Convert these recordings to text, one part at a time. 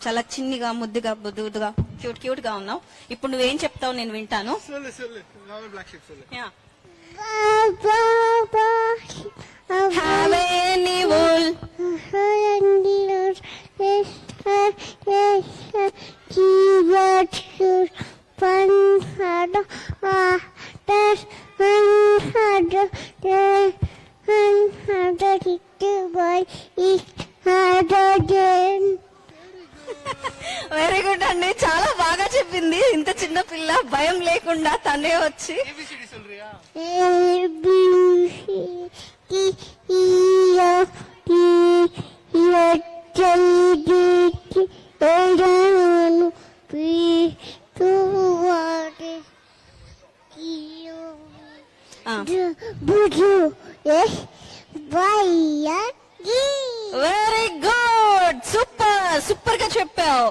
చాలా చిన్నిగా ముద్దుగా బుద్దుగా cute cute గా ఉన్నావు. ఇప్పుడు నువ్వేం చెప్తావు నేను వింటాను. Have any wool. Very good అండి, చాలా బాగా చెప్పింది. ఇంత చిన్న పిల్ల భయం లేకుండా తనే వచ్చి వెరీ గుడ్, సూపర్ సూపర్ గా చెప్పావు.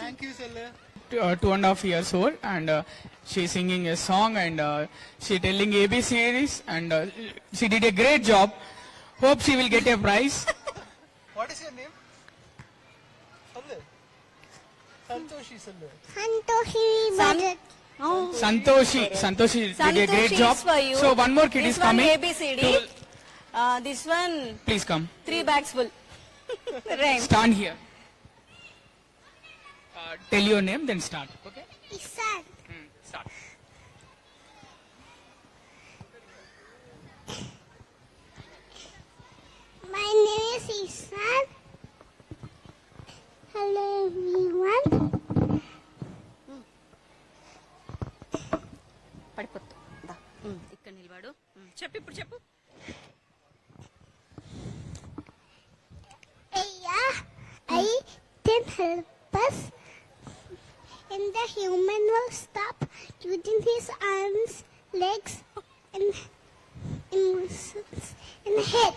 Thank you, Salla. 2.5 years old, and she's singing a song, and she telling ABCs, and she did a great job. Hope she will get a prize. What is your name? Salla. Santoshi Salla. Santoshi did a great job. For you. So one more kid this is coming. One ABCD. This one Please come. 3 bags full. Right. Stand here. Tell your name, then start. Okay? Isan. Start. My name is Isan. Hello everyone. పడిపోతు ఇక్కడ నిలబడు. చెప్పు ఇప్పుడు చెప్పు. I can help us. And the human will stop using his arms, legs, and head.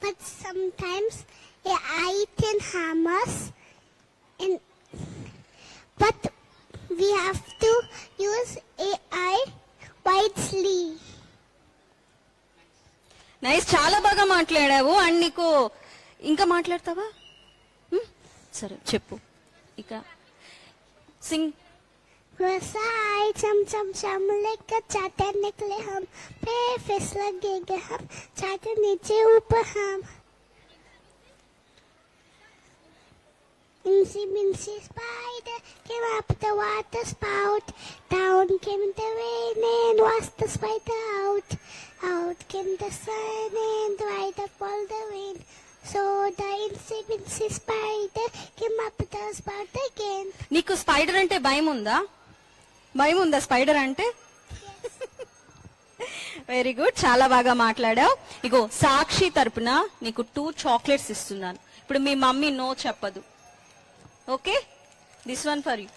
But sometimes AI can harm us, but we have to use AI wisely. Nice, చాలా బాగా మాట్లాడావు. And నీకు ఇంకా మాట్లాడతావా? సరే చెప్పు. ఇక సింగ్. रसाई चम चम चम लेकर चाटे निकले हम, पे फिस लगेंगे हम, चाटे नीचे ऊपर हम. Incy mincy spider came up the water spout, down came the rain and washed the spider out. Out came the sun and dried up all the rain. So the incy mincy spider came up the spout again. నీకు spider అంటే భయం ఉందా? భయం ఉందా spider అంటే? Very good, చాలా బాగా మాట్లాడావు. ఇగో సాక్షి తరపున నీకు 2 చాక్లెట్స్ ఇస్తున్నాను. ఇప్పుడు మీ మమ్మీ నో చెప్పదు. Okay, this one for you.